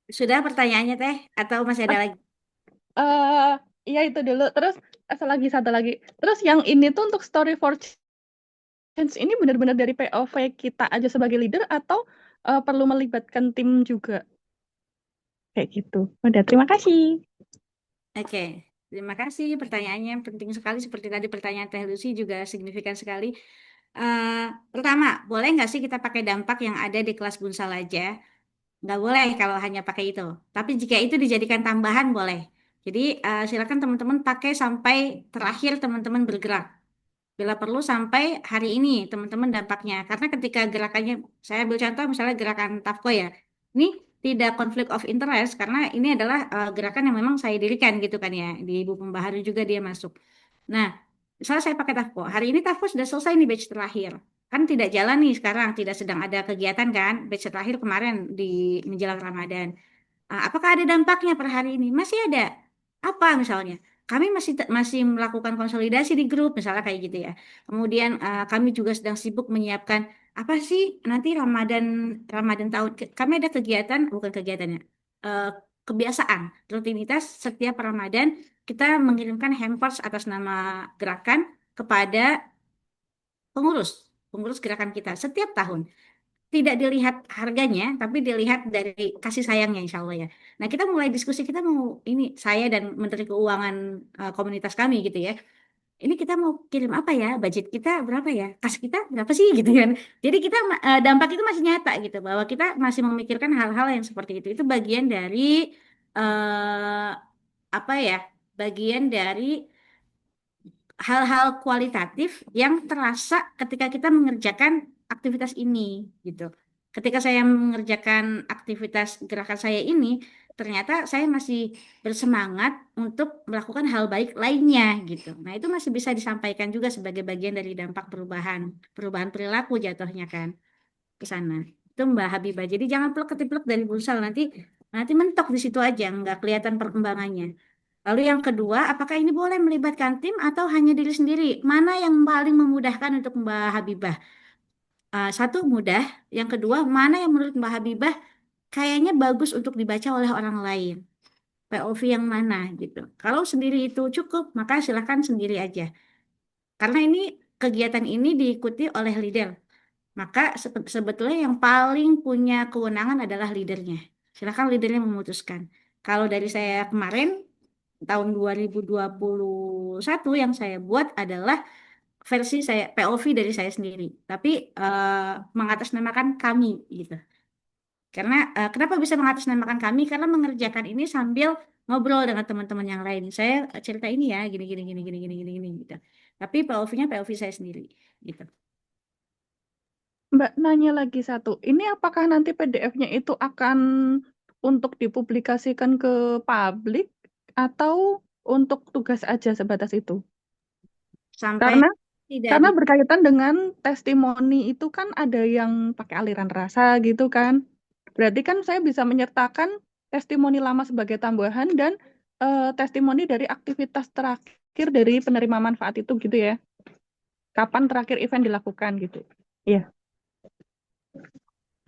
Sudah pertanyaannya Teh? Atau masih ada lagi? eh iya itu dulu. Terus satu lagi. Terus yang ini tuh untuk story for change ini benar-benar dari POV kita aja sebagai leader atau perlu melibatkan tim juga? Kayak gitu. Udah, terima kasih. Oke, terima kasih. Pertanyaannya penting sekali. Seperti tadi pertanyaan Teh Lucy juga signifikan sekali. Eh, Pertama, boleh nggak sih kita pakai dampak yang ada di kelas Bunsal aja? Nggak boleh kalau hanya pakai itu. Tapi jika itu dijadikan tambahan, boleh. Jadi silakan teman-teman pakai sampai terakhir teman-teman bergerak. Bila perlu sampai hari ini teman-teman dampaknya. Karena ketika gerakannya, saya ambil contoh misalnya gerakan TAFKO ya. Ini tidak konflik of interest karena ini adalah gerakan yang memang saya dirikan gitu kan ya. Di Ibu Pembaharu juga dia masuk. Nah, misalnya saya pakai TAFKO. Hari ini TAFKO sudah selesai nih batch terakhir. Kan tidak jalan nih sekarang, tidak sedang ada kegiatan kan. Batch terakhir kemarin di menjelang Ramadan. Apakah ada dampaknya per hari ini? Masih ada. Apa misalnya? Kami masih melakukan konsolidasi di grup, misalnya kayak gitu ya. Kemudian kami juga sedang sibuk menyiapkan apa sih nanti Ramadan Ramadan tahun kami ada kegiatan bukan kegiatannya kebiasaan rutinitas setiap Ramadan kita mengirimkan hampers atas nama gerakan kepada pengurus pengurus gerakan kita setiap tahun tidak dilihat harganya, tapi dilihat dari kasih sayangnya, insya Allah ya. Nah, kita mulai diskusi, kita mau ini, saya dan Menteri Keuangan komunitas kami gitu ya. Ini kita mau kirim apa ya? Budget kita berapa ya? Kas kita berapa sih gitu kan? Jadi kita dampak itu masih nyata gitu, bahwa kita masih memikirkan hal-hal yang seperti itu. Itu bagian dari eh, apa ya? Bagian dari hal-hal kualitatif yang terasa ketika kita mengerjakan aktivitas ini gitu. Ketika saya mengerjakan aktivitas gerakan saya ini, ternyata saya masih bersemangat untuk melakukan hal baik lainnya gitu. Nah, itu masih bisa disampaikan juga sebagai bagian dari dampak perubahan perilaku jatuhnya kan ke sana. Itu Mbak Habibah. Jadi jangan plek-ketiplek dari Bursal, nanti nanti mentok di situ aja, nggak kelihatan perkembangannya. Lalu yang kedua, apakah ini boleh melibatkan tim atau hanya diri sendiri? Mana yang paling memudahkan untuk Mbak Habibah? Satu mudah, yang kedua mana yang menurut Mbak Habibah kayaknya bagus untuk dibaca oleh orang lain? POV yang mana gitu. Kalau sendiri itu cukup, maka silahkan sendiri aja. Karena ini kegiatan ini diikuti oleh leader. Maka sebetulnya yang paling punya kewenangan adalah leadernya. Silakan leadernya memutuskan. Kalau dari saya kemarin, tahun 2021 yang saya buat adalah versi saya POV dari saya sendiri. Tapi mengatasnamakan kami gitu. Karena kenapa bisa mengatasnamakan kami? Karena mengerjakan ini sambil ngobrol dengan teman-teman yang lain. Saya cerita ini ya, gini gini gini gini gini gini gini gitu. Tapi POV-nya POV saya sendiri gitu. Mbak nanya lagi satu, ini apakah nanti PDF-nya itu akan untuk dipublikasikan ke publik atau untuk tugas aja sebatas itu? Sampai Karena tidak karena di berkaitan dengan testimoni itu kan ada yang pakai aliran rasa gitu kan. Berarti kan saya bisa menyertakan testimoni lama sebagai tambahan dan testimoni dari aktivitas terakhir dari penerima manfaat itu gitu ya. Kapan terakhir event dilakukan gitu. Iya.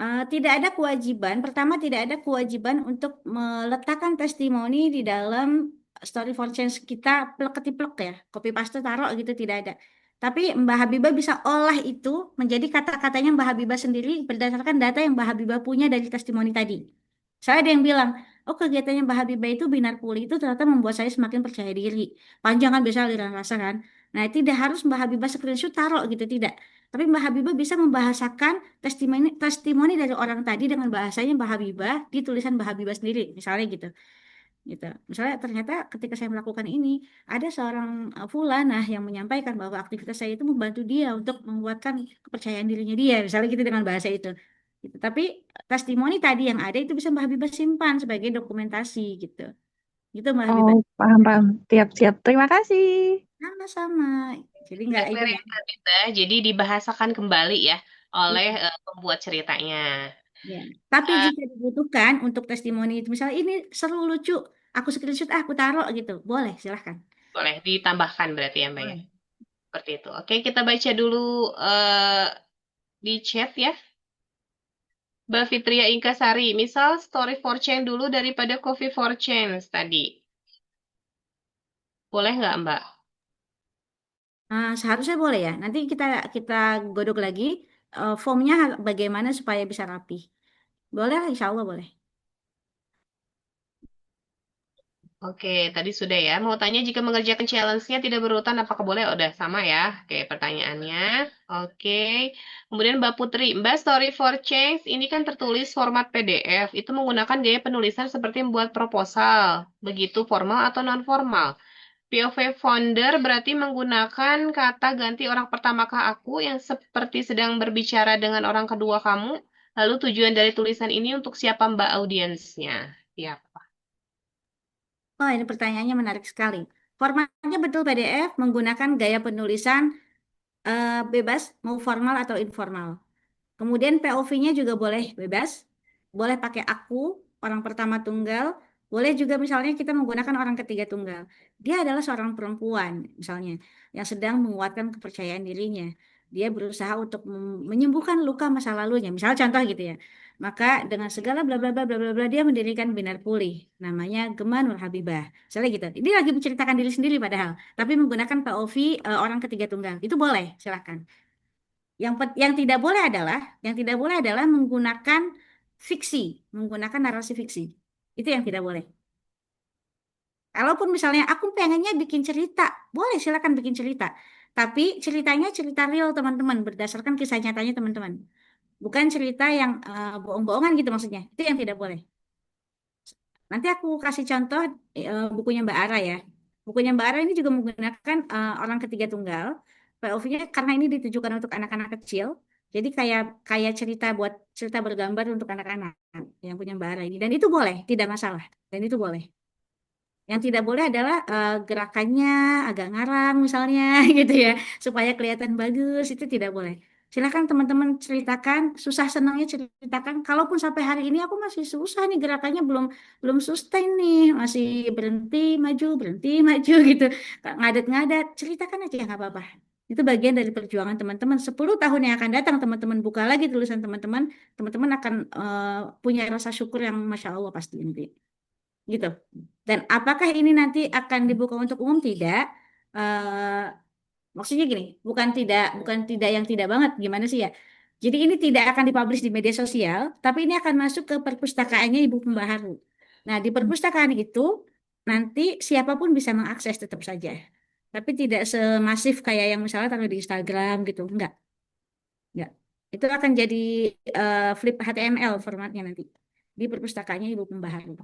Tidak ada kewajiban. Pertama, tidak ada kewajiban untuk meletakkan testimoni di dalam story for change kita plek-ketiplek ya, copy paste taruh gitu tidak ada. Tapi Mbak Habibah bisa olah itu menjadi kata-katanya Mbak Habibah sendiri berdasarkan data yang Mbak Habibah punya dari testimoni tadi. Saya ada yang bilang, oh kegiatannya Mbak Habibah itu binar pulih itu ternyata membuat saya semakin percaya diri. Panjang kan biasa aliran rasa kan. Nah, tidak harus Mbak Habibah screenshot taruh gitu tidak. Tapi Mbak Habibah bisa membahasakan testimoni dari orang tadi dengan bahasanya Mbak Habibah di tulisan Mbak Habibah sendiri misalnya gitu gitu misalnya ternyata ketika saya melakukan ini ada seorang fulanah yang menyampaikan bahwa aktivitas saya itu membantu dia untuk menguatkan kepercayaan dirinya dia misalnya gitu dengan bahasa itu gitu. Tapi testimoni tadi yang ada itu bisa Mbak Habibah simpan sebagai dokumentasi gitu gitu Mbak Oh, Habibah. paham, paham. Siap-siap. Terima kasih. Sama-sama jadi Udah nggak ini clear ya. ya, Kak Tita. Jadi dibahasakan kembali ya oleh Iya. pembuat ceritanya. Ya. Tapi Eh, jika dibutuhkan untuk testimoni itu, misalnya ini seru lucu, aku screenshot, aku taruh gitu, boleh, silahkan. Boleh ditambahkan berarti ya Mbak ya. Boleh. Seperti itu. Oke, kita baca dulu eh, di chat ya. Mbak Fitria Inkasari, misal story for change dulu daripada coffee for change tadi. Boleh nggak Mbak? Seharusnya boleh ya. Nanti kita kita godok lagi formnya bagaimana supaya bisa rapi. Boleh, insya Allah boleh. Oke, tadi sudah ya. Mau tanya jika mengerjakan challenge-nya tidak berurutan, apakah boleh? Oh, udah sama ya. Oke, pertanyaannya. Oke. Kemudian Mbak Putri, Mbak Story for Change ini kan tertulis format PDF. Itu menggunakan gaya penulisan seperti membuat proposal. Begitu formal atau non-formal? POV founder berarti menggunakan kata ganti orang pertamakah aku yang seperti sedang berbicara dengan orang kedua kamu. Lalu tujuan dari tulisan ini untuk siapa Mbak audiensnya? Ya. Oh, ini pertanyaannya menarik sekali. Formatnya betul PDF, menggunakan gaya penulisan bebas, mau formal atau informal. Kemudian POV-nya juga boleh bebas, boleh pakai aku, orang pertama tunggal, boleh juga misalnya kita menggunakan orang ketiga tunggal. Dia adalah seorang perempuan, misalnya, yang sedang menguatkan kepercayaan dirinya. Dia berusaha untuk menyembuhkan luka masa lalunya, misalnya contoh gitu ya. Maka dengan segala bla bla bla bla bla bla dia mendirikan Binar Pulih, namanya Gema Nur Habibah. Misalnya gitu. Dia lagi menceritakan diri sendiri padahal, tapi menggunakan POV orang ketiga tunggal. Itu boleh, silakan. Yang tidak boleh adalah menggunakan fiksi, menggunakan narasi fiksi. Itu yang tidak boleh. Kalaupun misalnya aku pengennya bikin cerita, boleh silakan bikin cerita. Tapi ceritanya cerita real teman-teman, berdasarkan kisah nyatanya teman-teman. Bukan cerita yang bohong-bohongan gitu maksudnya. Itu yang tidak boleh. Nanti aku kasih contoh bukunya Mbak Ara ya. Bukunya Mbak Ara ini juga menggunakan orang ketiga tunggal. POV-nya karena ini ditujukan untuk anak-anak kecil. Jadi kayak kayak cerita bergambar untuk anak-anak yang punya Mbak Ara ini. Dan itu boleh, tidak masalah. Dan itu boleh. Yang tidak boleh adalah gerakannya agak ngarang misalnya gitu ya, supaya kelihatan bagus itu tidak boleh. Silakan teman-teman ceritakan, susah senangnya ceritakan. Kalaupun sampai hari ini aku masih susah nih gerakannya belum belum sustain nih, masih berhenti maju gitu, ngadet-ngadet, ceritakan aja nggak apa-apa. Itu bagian dari perjuangan teman-teman. 10 tahun yang akan datang teman-teman buka lagi tulisan teman-teman, teman-teman akan punya rasa syukur yang masya Allah pasti nanti. Gitu. Dan apakah ini nanti akan dibuka untuk umum? Tidak. Eh, Maksudnya gini, bukan tidak yang tidak banget, gimana sih ya? Jadi ini tidak akan dipublish di media sosial, tapi ini akan masuk ke perpustakaannya Ibu Pembaharu. Nah, di perpustakaan itu nanti siapapun bisa mengakses tetap saja. Tapi tidak semasif kayak yang misalnya taruh di Instagram gitu, enggak. Itu akan jadi flip HTML formatnya nanti di perpustakaannya Ibu Pembaharu.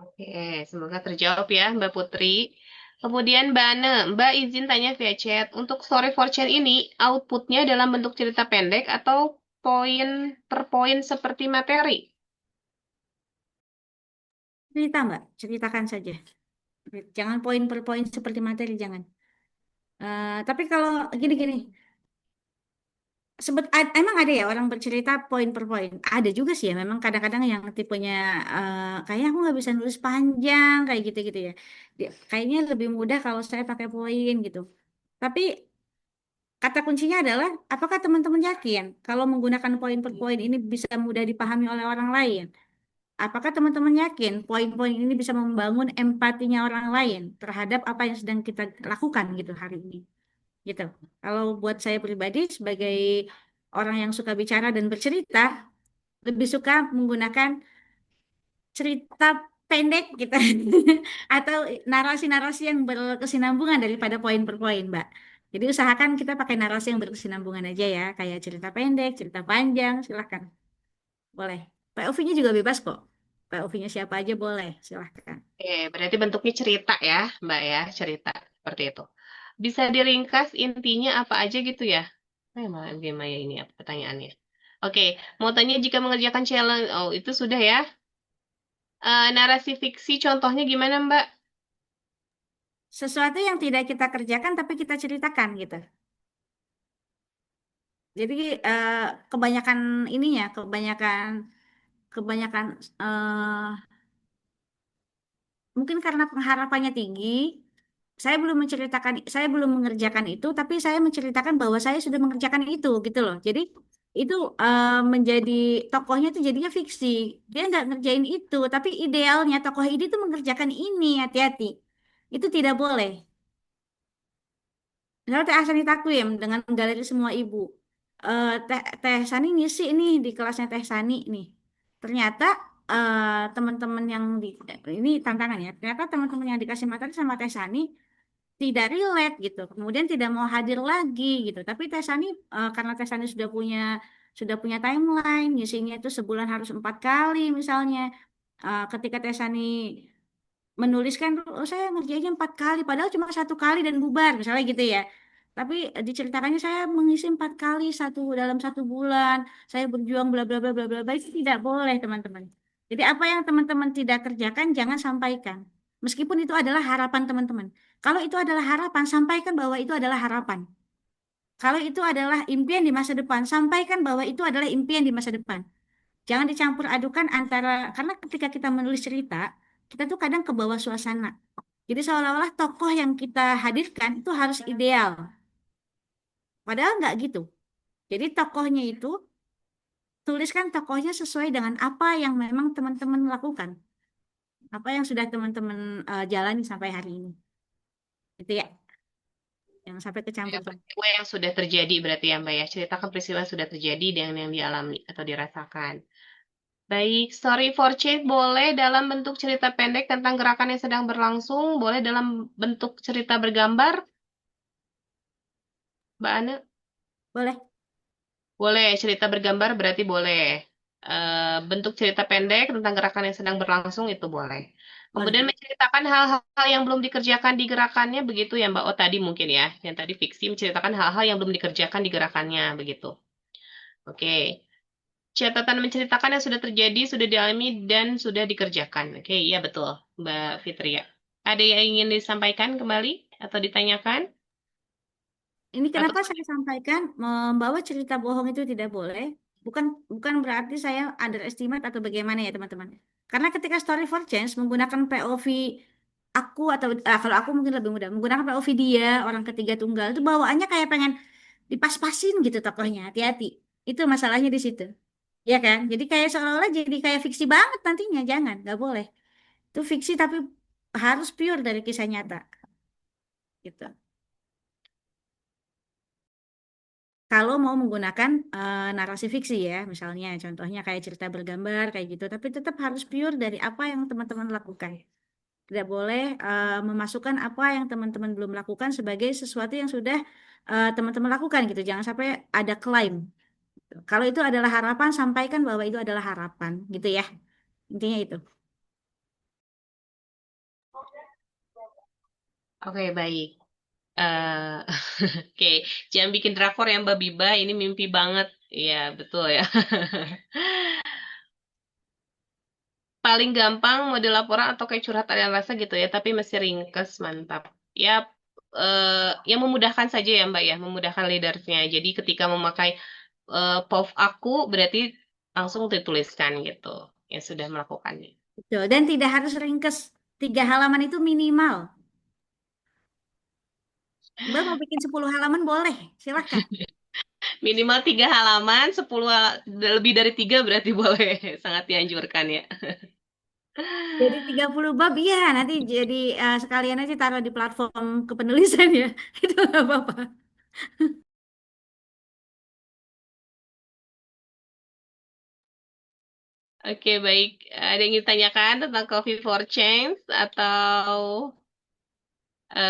Oke, semoga terjawab ya Mbak Putri. Kemudian Mbak Ane, Mbak izin tanya via chat. Untuk Story for Change ini, outputnya dalam bentuk cerita pendek atau poin per poin seperti materi? Cerita Mbak, ceritakan saja. Jangan poin per poin seperti materi, jangan. Tapi kalau gini-gini, emang ada ya orang bercerita poin per poin. Ada juga sih ya, memang kadang-kadang yang tipenya kayaknya aku nggak bisa nulis panjang kayak gitu-gitu ya. Kayaknya lebih mudah kalau saya pakai poin gitu. Tapi kata kuncinya adalah, apakah teman-teman yakin kalau menggunakan poin per poin ini bisa mudah dipahami oleh orang lain? Apakah teman-teman yakin poin-poin ini bisa membangun empatinya orang lain terhadap apa yang sedang kita lakukan gitu hari ini? Gitu. Kalau buat saya pribadi sebagai orang yang suka bicara dan bercerita, lebih suka menggunakan cerita pendek gitu atau narasi-narasi yang berkesinambungan daripada poin per poin, Mbak. Jadi usahakan kita pakai narasi yang berkesinambungan aja ya, kayak cerita pendek, cerita panjang, silahkan. Boleh. POV-nya juga bebas kok. POV-nya siapa aja boleh, silahkan. Oke, berarti bentuknya cerita ya, Mbak ya, cerita seperti itu. Bisa diringkas intinya apa aja gitu ya? Malah gimana ya ini apa pertanyaannya? Oke, mau tanya jika mengerjakan challenge, oh itu sudah ya. Narasi fiksi contohnya gimana Mbak? Sesuatu yang tidak kita kerjakan tapi kita ceritakan gitu. Jadi eh, kebanyakan ininya, kebanyakan kebanyakan mungkin karena pengharapannya tinggi, saya belum mengerjakan itu, tapi saya menceritakan bahwa saya sudah mengerjakan itu gitu loh. Jadi itu menjadi tokohnya itu jadinya fiksi. Dia nggak ngerjain itu, tapi idealnya tokoh ini tuh mengerjakan ini. Hati-hati, itu tidak boleh. Misalnya Teh Asani Takwim dengan galeri semua ibu. Teh Sani ngisi nih di kelasnya Teh Sani nih. Ternyata teman-teman yang ini tantangan ya. Ternyata teman-teman yang dikasih materi sama Teh Sani tidak relate gitu. Kemudian tidak mau hadir lagi gitu. Tapi Teh Sani karena Teh Sani sudah punya timeline, ngisinya itu sebulan harus 4 kali misalnya. Ketika Teh Sani menuliskan, oh saya ngerjainnya 4 kali padahal cuma 1 kali dan bubar misalnya gitu ya, tapi diceritakannya saya mengisi 4 kali dalam 1 bulan, saya berjuang bla bla bla bla bla bla. Itu tidak boleh teman-teman. Jadi apa yang teman-teman tidak kerjakan jangan sampaikan, meskipun itu adalah harapan teman-teman. Kalau itu adalah harapan, sampaikan bahwa itu adalah harapan. Kalau itu adalah impian di masa depan, sampaikan bahwa itu adalah impian di masa depan. Jangan dicampur adukan antara, karena ketika kita menulis cerita, kita tuh kadang ke bawah suasana. Jadi seolah-olah tokoh yang kita hadirkan itu harus ideal. Padahal nggak gitu. Jadi tokohnya itu, tuliskan tokohnya sesuai dengan apa yang memang teman-teman lakukan. Apa yang sudah teman-teman jalani sampai hari ini. Itu ya, yang sampai Ya, kecampur. peristiwa yang sudah terjadi berarti ya Mbak ya. Ceritakan peristiwa yang sudah terjadi dan yang dialami atau dirasakan. Baik, story for change boleh dalam bentuk cerita pendek tentang gerakan yang sedang berlangsung, boleh dalam bentuk cerita bergambar, Mbak Ana? Boleh. Boleh, cerita bergambar berarti boleh. Bentuk cerita pendek tentang gerakan yang sedang berlangsung itu boleh. Kemudian Boleh. menceritakan hal-hal yang belum dikerjakan di gerakannya begitu ya Mbak. Oh tadi mungkin ya, yang tadi fiksi menceritakan hal-hal yang belum dikerjakan di gerakannya begitu. Oke. Catatan menceritakan yang sudah terjadi, sudah dialami dan sudah dikerjakan. Oke, iya betul, Mbak Fitria. Ada yang ingin disampaikan kembali atau ditanyakan? Ini Atau kenapa saya sampaikan membawa cerita bohong itu tidak boleh. Bukan bukan berarti saya underestimate atau bagaimana ya teman-teman. Karena ketika story for change menggunakan POV aku atau kalau aku mungkin lebih mudah menggunakan POV dia orang ketiga tunggal itu bawaannya kayak pengen dipas-pasin gitu tokohnya. Hati-hati. Itu masalahnya di situ. Ya kan? Jadi kayak seolah-olah jadi kayak fiksi banget nantinya. Jangan, nggak boleh. Itu fiksi tapi harus pure dari kisah nyata gitu. Kalau mau menggunakan narasi fiksi ya, misalnya contohnya kayak cerita bergambar kayak gitu, tapi tetap harus pure dari apa yang teman-teman lakukan. Tidak boleh memasukkan apa yang teman-teman belum lakukan sebagai sesuatu yang sudah teman-teman lakukan gitu. Jangan sampai ada klaim. Kalau itu adalah harapan, sampaikan bahwa itu adalah harapan gitu ya. Intinya itu. oke baik. Eh, oke, jangan bikin drakor ya Mbak Biba, ini mimpi banget. Iya, betul ya. Paling gampang model laporan atau kayak curhat aliran rasa gitu ya, tapi masih ringkes, mantap. Ya, yang memudahkan saja ya Mbak ya, memudahkan leadersnya. Jadi ketika memakai POV aku, berarti langsung dituliskan gitu, yang sudah melakukannya. Betul. Dan tidak harus ringkes. 3 halaman itu minimal. Mbak mau bikin 10 halaman boleh, silahkan. Minimal 3 halaman, 10 lebih dari 3 berarti boleh, sangat dianjurkan ya. Jadi 30 bab, iya nanti jadi sekalian aja taruh di platform kepenulisan ya. Itu nggak apa-apa. Oke, baik. Ada yang ingin ditanyakan tentang Coffee for Change atau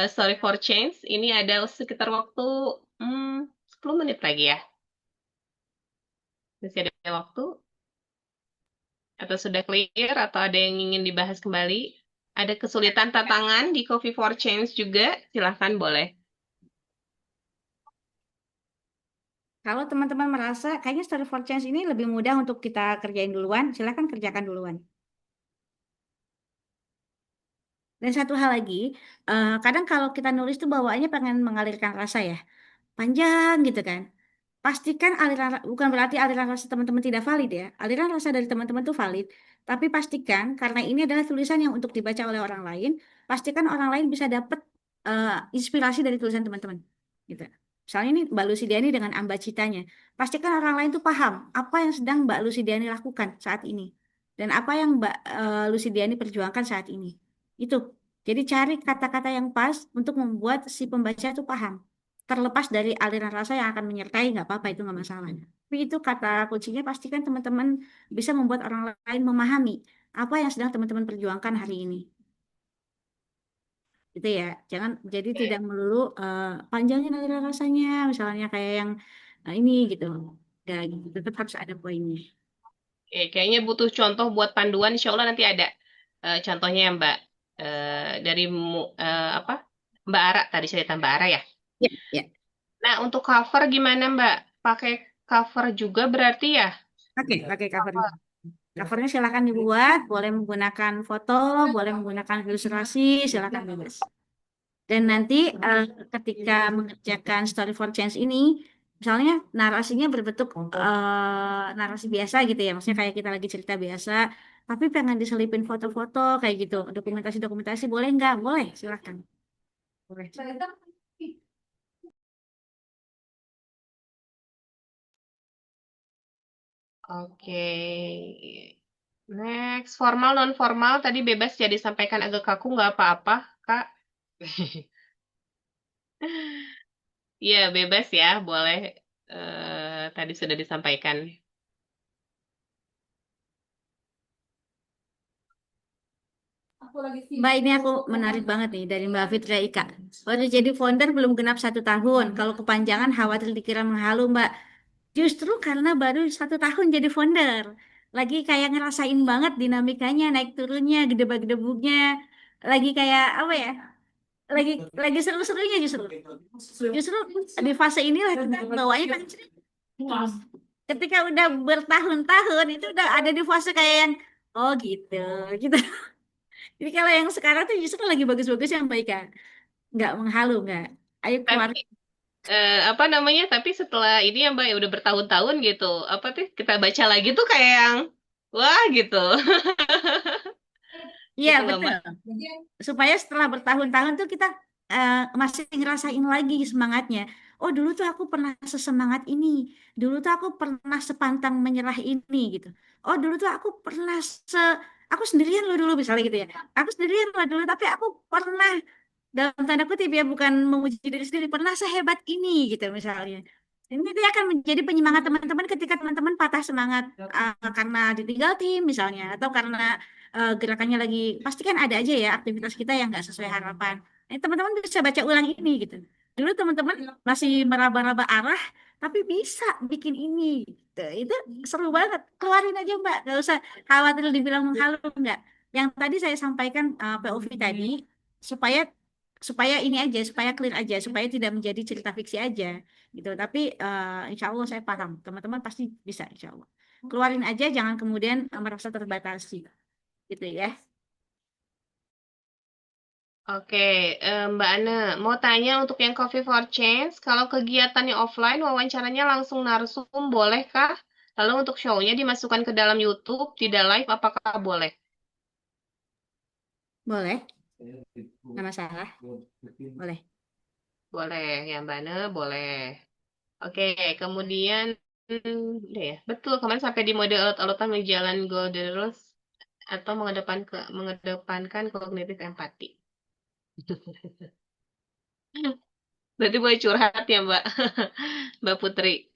Story for Change? Ini ada sekitar waktu 10 menit lagi ya. Masih ada waktu? Atau sudah clear? Atau ada yang ingin dibahas kembali? Ada kesulitan tantangan di Coffee for Change juga? Silahkan boleh. Kalau teman-teman merasa kayaknya story for change ini lebih mudah untuk kita kerjain duluan, silahkan kerjakan duluan. Dan satu hal lagi, kadang kalau kita nulis tuh bawaannya pengen mengalirkan rasa ya, panjang gitu kan. Pastikan aliran bukan berarti aliran rasa teman-teman tidak valid ya. Aliran rasa dari teman-teman itu valid, tapi pastikan karena ini adalah tulisan yang untuk dibaca oleh orang lain, pastikan orang lain bisa dapat inspirasi dari tulisan teman-teman. Gitu. Misalnya ini Mbak Lucidiani dengan Amba Citanya, pastikan orang lain tuh paham apa yang sedang Mbak Lucidiani lakukan saat ini dan apa yang Mbak Lucidiani perjuangkan saat ini. Itu. Jadi cari kata-kata yang pas untuk membuat si pembaca itu paham terlepas dari aliran rasa yang akan menyertai nggak apa-apa itu nggak masalah. Tapi itu kata kuncinya pastikan teman-teman bisa membuat orang lain memahami apa yang sedang teman-teman perjuangkan hari ini. Gitu ya. Jangan jadi tidak melulu panjangin aliran rasanya misalnya kayak yang ini gitu. Ya, gitu. Tetap harus ada poinnya. Oke, kayaknya butuh contoh buat panduan. Insya Allah nanti ada contohnya ya Mbak. Dari apa? Mbak Ara, tadi cerita Mbak Ara ya. Ya, ya. Nah, untuk cover gimana Mbak? Pakai cover juga berarti ya? Oke, pakai covernya. Covernya silahkan dibuat, boleh menggunakan foto, boleh menggunakan ilustrasi, silahkan bebas. Dan nanti ketika mengerjakan story for change ini, misalnya narasinya berbentuk narasi biasa gitu ya, maksudnya kayak kita lagi cerita biasa, tapi pengen diselipin foto-foto kayak gitu, dokumentasi-dokumentasi boleh nggak? Boleh, silakan. Boleh. Oke. Next, formal non formal tadi bebas ya disampaikan agak kaku nggak apa-apa, Kak. Iya, bebas ya, boleh. Tadi sudah disampaikan. Mbak, ini aku menarik banget nih dari Mbak Fitria Ika. Baru jadi founder belum genap 1 tahun. Kalau kepanjangan khawatir dikira menghalu, Mbak. Justru karena baru 1 tahun jadi founder. lagi kayak ngerasain banget dinamikanya, naik turunnya, gedebak-gedebuknya, lagi kayak apa ya? Lagi seru-serunya justru. Justru di fase inilah kita bawanya kan cerita. Ketika udah bertahun-tahun itu udah ada di fase kayak yang oh gitu, gitu. Jadi kalau yang sekarang tuh justru lagi bagus-bagus yang baik kan. Nggak menghalu, nggak. Ayo keluar. Tapi apa namanya? Tapi setelah ini ya Mbak ya udah bertahun-tahun gitu. Apa tuh kita baca lagi tuh kayak yang wah gitu. Iya, Gitu nggak betul. Mbak? Supaya setelah bertahun-tahun tuh kita masih ngerasain lagi semangatnya. Oh, dulu tuh aku pernah sesemangat ini. Dulu tuh aku pernah sepantang menyerah ini gitu. Oh, dulu tuh aku pernah aku sendirian loh dulu misalnya gitu ya. Aku sendirian loh dulu, tapi aku pernah dalam tanda kutip ya bukan memuji diri sendiri pernah sehebat ini gitu misalnya. Ini dia akan menjadi penyemangat teman-teman ketika teman-teman patah semangat karena ditinggal tim misalnya atau karena gerakannya lagi pasti kan ada aja ya aktivitas kita yang nggak sesuai harapan. Teman-teman bisa baca ulang ini gitu. Dulu teman-teman masih meraba-raba arah tapi bisa bikin ini gitu. Itu seru banget. Keluarin aja Mbak, nggak usah khawatir dibilang menghalu nggak. Yang tadi saya sampaikan POV tadi supaya supaya ini aja, supaya clear aja, supaya tidak menjadi cerita fiksi aja gitu. Tapi insya Allah saya paham, teman-teman pasti bisa insya Allah. Keluarin aja, jangan kemudian merasa terbatasi gitu ya. Oke, Mbak Ana, mau tanya untuk yang Coffee for Change, kalau kegiatannya offline, wawancaranya langsung narsum, bolehkah? Lalu untuk show-nya dimasukkan ke dalam YouTube, tidak live, apakah boleh? Boleh, nggak masalah. Boleh. Boleh, ya Mbak Ana, boleh. Oke, kemudian, udah ya, betul, kemarin sampai di mode alot-alotan menjalan Golden Rules, atau mengedepankan kognitif empati. Berarti boleh curhat ya Mbak, Mbak Putri.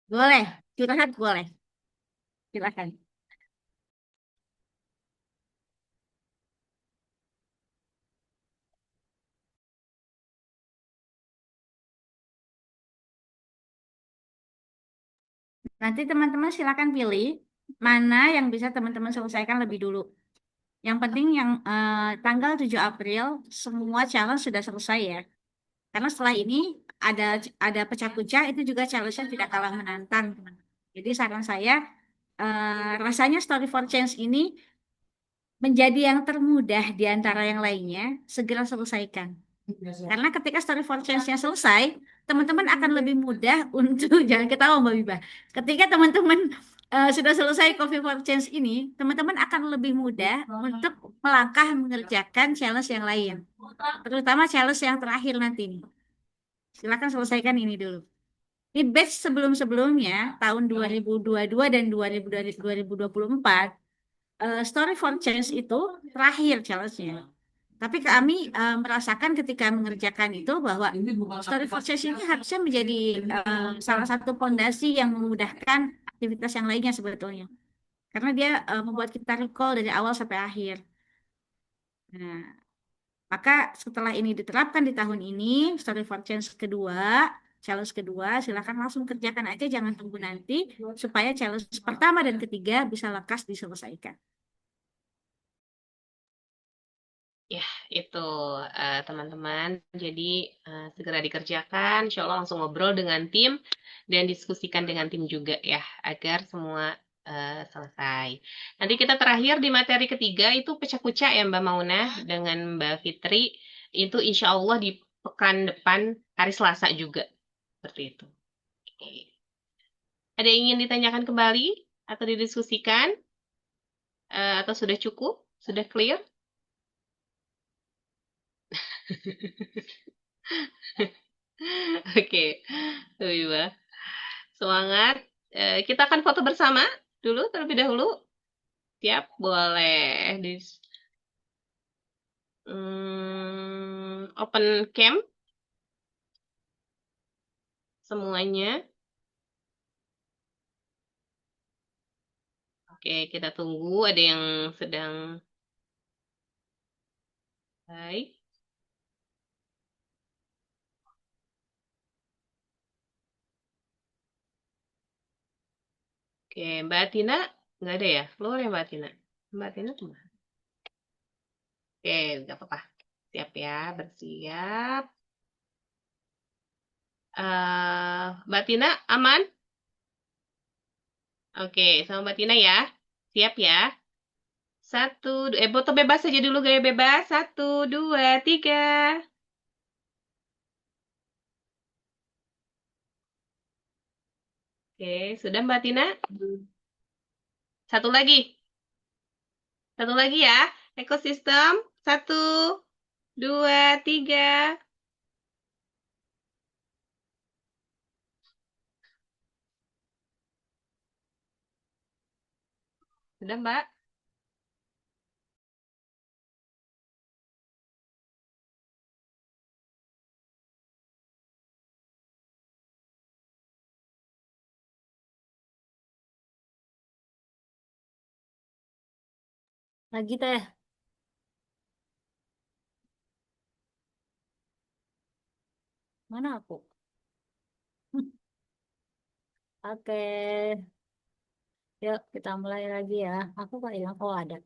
Boleh, curhat boleh. Silakan. Nanti teman-teman silakan pilih mana yang bisa teman-teman selesaikan lebih dulu. Yang penting yang tanggal 7 April semua challenge sudah selesai ya. Karena setelah ini ada ada pecah pecah itu juga challenge-nya tidak kalah menantang, teman-teman. Jadi saran saya rasanya Story for Change ini menjadi yang termudah di antara yang lainnya, segera selesaikan. Karena ketika Story for Change-nya selesai, teman-teman akan lebih mudah untuk jangan ketawa Mbak Biba. Ketika teman-teman sudah selesai Coffee for Change ini, teman-teman akan lebih mudah untuk melangkah mengerjakan challenge yang lain. Terutama challenge yang terakhir nanti nih. Silakan selesaikan ini dulu. Di batch sebelum-sebelumnya, tahun 2022 dan 2024, Story for Change itu terakhir challenge-nya. Tapi kami merasakan ketika mengerjakan itu bahwa Story for Change ini harusnya menjadi salah satu fondasi yang memudahkan aktivitas yang lainnya sebetulnya. Karena dia membuat kita recall dari awal sampai akhir. Nah, maka setelah ini diterapkan di tahun ini, Story for Change kedua, challenge kedua, silakan langsung kerjakan aja, jangan tunggu nanti, supaya challenge pertama dan ketiga bisa lekas diselesaikan. Ya, itu teman-teman. Jadi segera dikerjakan. Insya Allah langsung ngobrol dengan tim dan diskusikan dengan tim juga ya, agar semua selesai. Nanti kita terakhir di materi ketiga itu pecah kucak ya Mbak Mauna dengan Mbak Fitri. Itu insya Allah di pekan depan hari Selasa juga. Seperti itu. Oke. Ada yang ingin ditanyakan kembali atau didiskusikan? Atau sudah cukup? Sudah clear? Oke, Wiba. Semangat. Kita akan foto bersama dulu terlebih dahulu. Siap, boleh. Open cam semuanya. Oke, kita tunggu. Ada yang sedang baik. Oke, Mbak Tina nggak ada ya? Keluar ya Mbak Tina? Mbak Tina kemana? Oke, nggak apa-apa. Siap ya, bersiap. Mbak Tina aman? Oke, sama Mbak Tina ya. Siap ya. Foto bebas aja dulu, gaya bebas. 1, 2, 3. Oke, sudah Mbak Tina? Satu lagi. Satu lagi ya. Ekosistem. 1, 2, 3. Sudah Mbak? Lagi teh. Mana aku? Oke. Yuk kita mulai lagi ya. Aku kok hilang. Oh ada.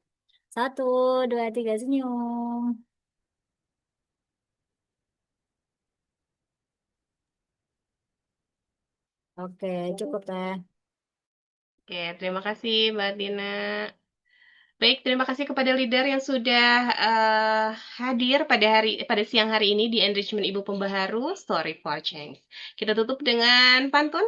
1, 2, 3 senyum. Oke, cukup teh. Oke, terima kasih Mbak Tina. Baik, terima kasih kepada leader yang sudah hadir pada siang hari ini di Enrichment Ibu Pembaharu Story for Change. Kita tutup dengan pantun.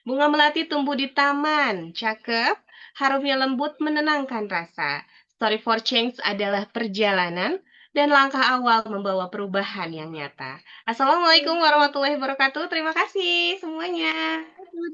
Bunga melati tumbuh di taman, cakep, harumnya lembut menenangkan rasa. Story for Change adalah perjalanan dan langkah awal membawa perubahan yang nyata. Assalamualaikum warahmatullahi wabarakatuh. Terima kasih semuanya.